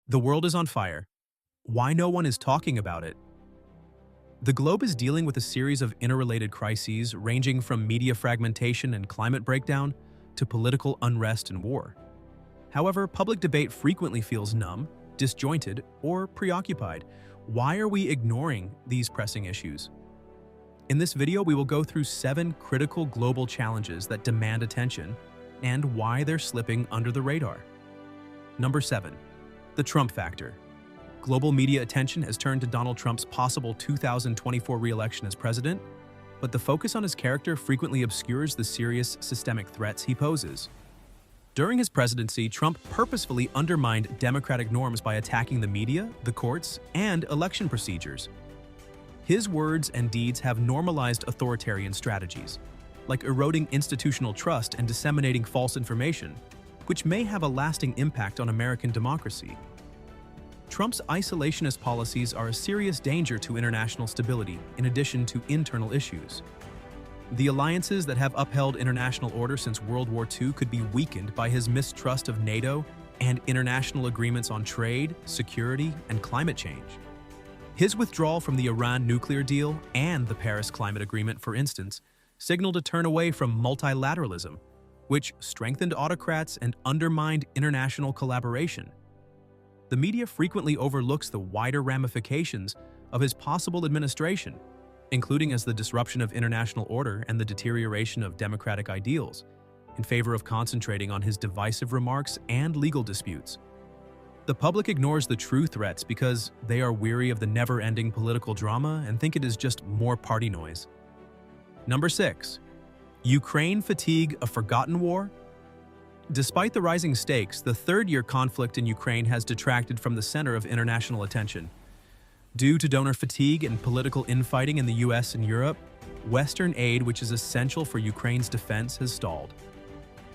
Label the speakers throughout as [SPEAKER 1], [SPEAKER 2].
[SPEAKER 1] The world is on fire. Why no one is talking about it? The globe is dealing with a series of interrelated crises ranging from media fragmentation and climate breakdown to political unrest and war. However, public debate frequently feels numb, disjointed, or preoccupied. Why are we ignoring these pressing issues? In this video, we will go through 7 critical global challenges that demand attention and why they're slipping under the radar. Number 7. The Trump factor. Global media attention has turned to Donald Trump's possible 2024 re-election as president, but the focus on his character frequently obscures the serious systemic threats he poses. During his presidency, Trump purposefully undermined democratic norms by attacking the media, the courts, and election procedures. His words and deeds have normalized authoritarian strategies, like eroding institutional trust and disseminating false information, which may have a lasting impact on American democracy. Trump's isolationist policies are a serious danger to international stability, in addition to internal issues. The alliances that have upheld international order since World War II could be weakened by his mistrust of NATO and international agreements on trade, security, and climate change. His withdrawal from the Iran nuclear deal and the Paris Climate Agreement, for instance, signaled a turn away from multilateralism, which strengthened autocrats and undermined international collaboration. The media frequently overlooks the wider ramifications of his possible administration, including as the disruption of international order and the deterioration of democratic ideals, in favor of concentrating on his divisive remarks and legal disputes. The public ignores the true threats because they are weary of the never-ending political drama and think it is just more party noise. Number 6. Ukraine fatigue, a forgotten war? Despite the rising stakes, the third-year conflict in Ukraine has detracted from the center of international attention. Due to donor fatigue and political infighting in the US and Europe, Western aid, which is essential for Ukraine's defense, has stalled.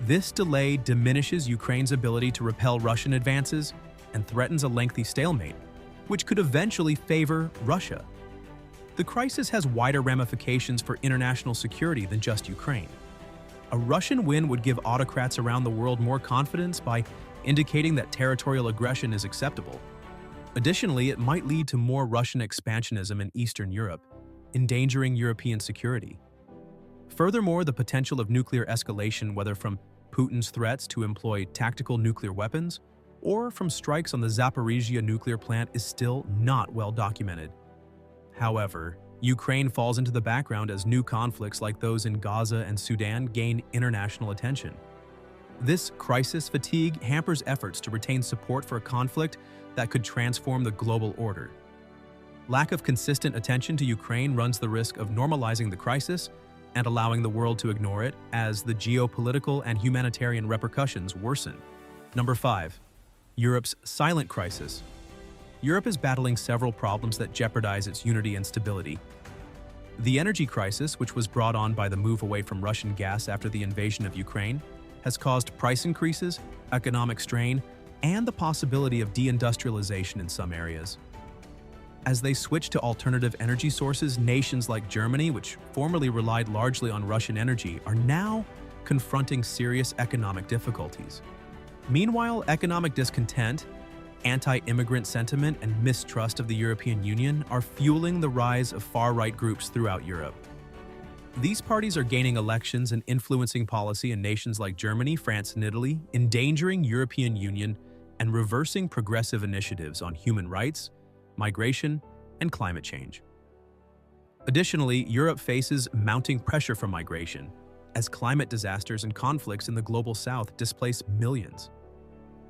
[SPEAKER 1] This delay diminishes Ukraine's ability to repel Russian advances and threatens a lengthy stalemate, which could eventually favor Russia. The crisis has wider ramifications for international security than just Ukraine. A Russian win would give autocrats around the world more confidence by indicating that territorial aggression is acceptable. Additionally, it might lead to more Russian expansionism in Eastern Europe, endangering European security. Furthermore, the potential of nuclear escalation, whether from Putin's threats to employ tactical nuclear weapons or from strikes on the Zaporizhzhia nuclear plant, is still not well documented. However, Ukraine falls into the background as new conflicts like those in Gaza and Sudan gain international attention. This crisis fatigue hampers efforts to retain support for a conflict that could transform the global order. Lack of consistent attention to Ukraine runs the risk of normalizing the crisis and allowing the world to ignore it as the geopolitical and humanitarian repercussions worsen. Number 5. Europe's silent crisis. Europe is battling several problems that jeopardize its unity and stability. The energy crisis, which was brought on by the move away from Russian gas after the invasion of Ukraine, has caused price increases, economic strain, and the possibility of deindustrialization in some areas. As they switch to alternative energy sources, nations like Germany, which formerly relied largely on Russian energy, are now confronting serious economic difficulties. Meanwhile, economic discontent, anti-immigrant sentiment, and mistrust of the European Union are fueling the rise of far-right groups throughout Europe. These parties are gaining elections and influencing policy in nations like Germany, France, and Italy, endangering European Union and reversing progressive initiatives on human rights, migration, and climate change. Additionally, Europe faces mounting pressure from migration, as climate disasters and conflicts in the global south displace millions.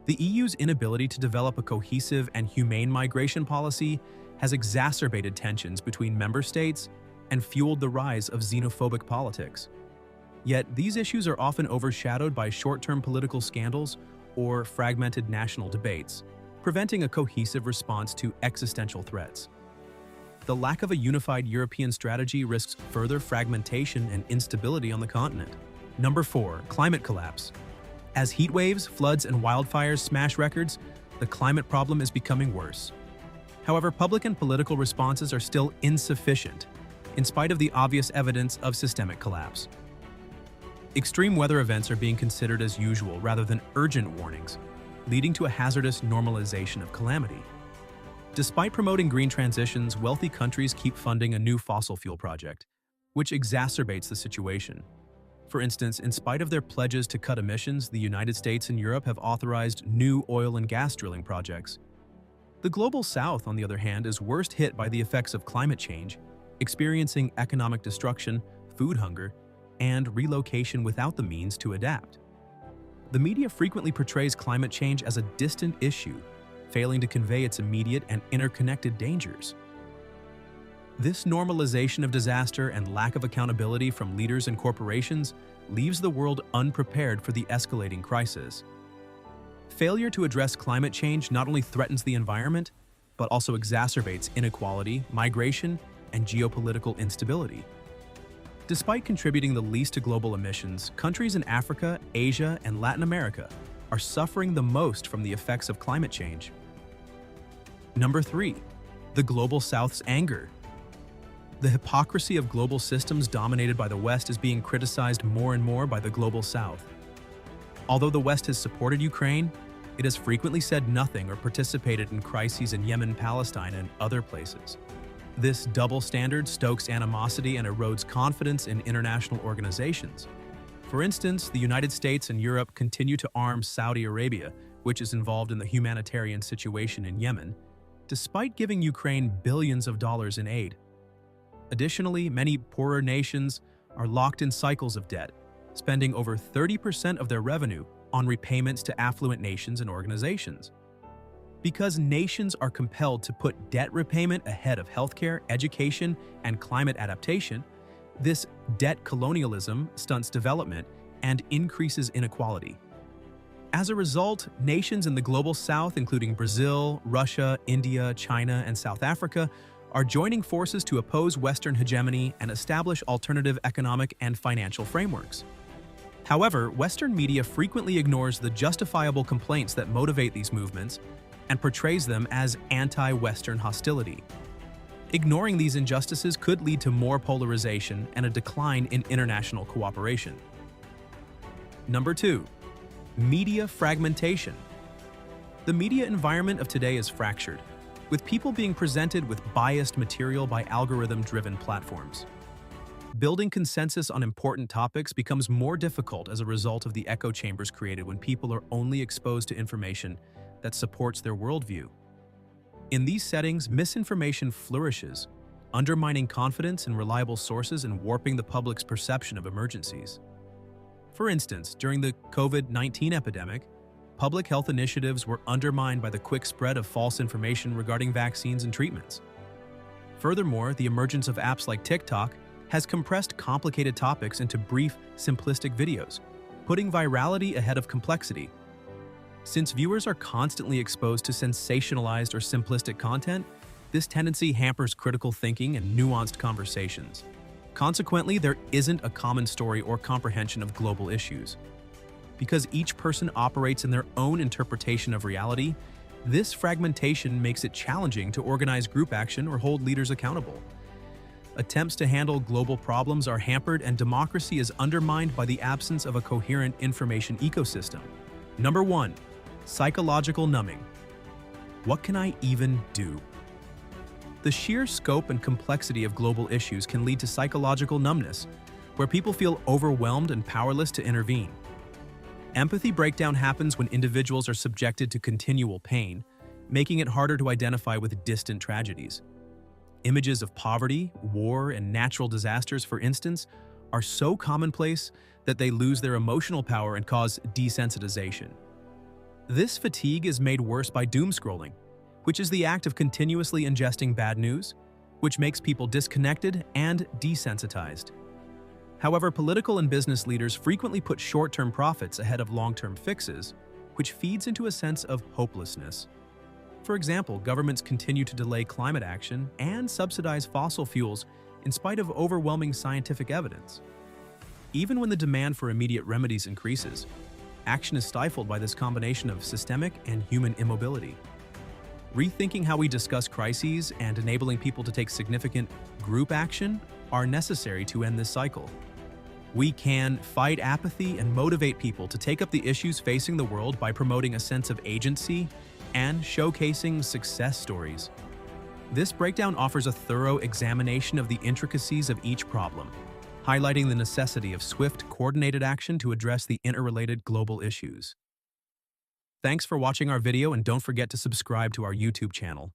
[SPEAKER 1] The EU's inability to develop a cohesive and humane migration policy has exacerbated tensions between member states and fueled the rise of xenophobic politics. Yet, these issues are often overshadowed by short-term political scandals or fragmented national debates, preventing a cohesive response to existential threats. The lack of a unified European strategy risks further fragmentation and instability on the continent. Number 4. Climate collapse. As heatwaves, floods, and wildfires smash records, the climate problem is becoming worse. However, public and political responses are still insufficient, in spite of the obvious evidence of systemic collapse. Extreme weather events are being considered as usual rather than urgent warnings. leading to a hazardous normalization of calamity. Despite promoting green transitions, wealthy countries keep funding a new fossil fuel project, which exacerbates the situation. For instance, in spite of their pledges to cut emissions, the United States and Europe have authorized new oil and gas drilling projects. The Global South, on the other hand, is worst hit by the effects of climate change, experiencing economic destruction, food hunger, and relocation without the means to adapt. The media frequently portrays climate change as a distant issue, failing to convey its immediate and interconnected dangers. This normalization of disaster and lack of accountability from leaders and corporations leaves the world unprepared for the escalating crisis. Failure to address climate change not only threatens the environment, but also exacerbates inequality, migration, and geopolitical instability. Despite contributing the least to global emissions, countries in Africa, Asia, and Latin America are suffering the most from the effects of climate change. Number 3. The Global South's anger. The hypocrisy of global systems dominated by the West is being criticized more and more by the Global South. Although the West has supported Ukraine, it has frequently said nothing or participated in crises in Yemen, Palestine, and other places. This double standard stokes animosity and erodes confidence in international organizations. For instance, the United States and Europe continue to arm Saudi Arabia, which is involved in the humanitarian situation in Yemen, despite giving Ukraine billions of dollars in aid. Additionally, many poorer nations are locked in cycles of debt, spending over 30% of their revenue on repayments to affluent nations and organizations. Because nations are compelled to put debt repayment ahead of healthcare, education, and climate adaptation, this debt colonialism stunts development and increases inequality. As a result, nations in the Global South, including Brazil, Russia, India, China, and South Africa, are joining forces to oppose Western hegemony and establish alternative economic and financial frameworks. However, Western media frequently ignores the justifiable complaints that motivate these movements and portrays them as anti-Western hostility. Ignoring these injustices could lead to more polarization and a decline in international cooperation. Number 2. Media fragmentation. The media environment of today is fractured, with people being presented with biased material by algorithm-driven platforms. Building consensus on important topics becomes more difficult as a result of the echo chambers created when people are only exposed to information that supports their worldview. In these settings, misinformation flourishes, undermining confidence in reliable sources and warping the public's perception of emergencies. For instance, during the COVID-19 epidemic, public health initiatives were undermined by the quick spread of false information regarding vaccines and treatments. Furthermore, the emergence of apps like TikTok has compressed complicated topics into brief, simplistic videos, putting virality ahead of complexity. Since viewers are constantly exposed to sensationalized or simplistic content, this tendency hampers critical thinking and nuanced conversations. Consequently, there isn't a common story or comprehension of global issues. Because each person operates in their own interpretation of reality, this fragmentation makes it challenging to organize group action or hold leaders accountable. Attempts to handle global problems are hampered and democracy is undermined by the absence of a coherent information ecosystem. Number 1. Psychological numbing. What can I even do? The sheer scope and complexity of global issues can lead to psychological numbness, where people feel overwhelmed and powerless to intervene. Empathy breakdown happens when individuals are subjected to continual pain, making it harder to identify with distant tragedies. Images of poverty, war, and natural disasters, for instance, are so commonplace that they lose their emotional power and cause desensitization. This fatigue is made worse by doom scrolling, which is the act of continuously ingesting bad news, which makes people disconnected and desensitized. However, political and business leaders frequently put short-term profits ahead of long-term fixes, which feeds into a sense of hopelessness. For example, governments continue to delay climate action and subsidize fossil fuels in spite of overwhelming scientific evidence. Even when the demand for immediate remedies increases, action is stifled by this combination of systemic and human immobility. Rethinking how we discuss crises and enabling people to take significant group action are necessary to end this cycle. We can fight apathy and motivate people to take up the issues facing the world by promoting a sense of agency and showcasing success stories. This breakdown offers a thorough examination of the intricacies of each problem, highlighting the necessity of swift, coordinated action to address the interrelated global issues. Thanks for watching our video, and don't forget to subscribe to our YouTube channel.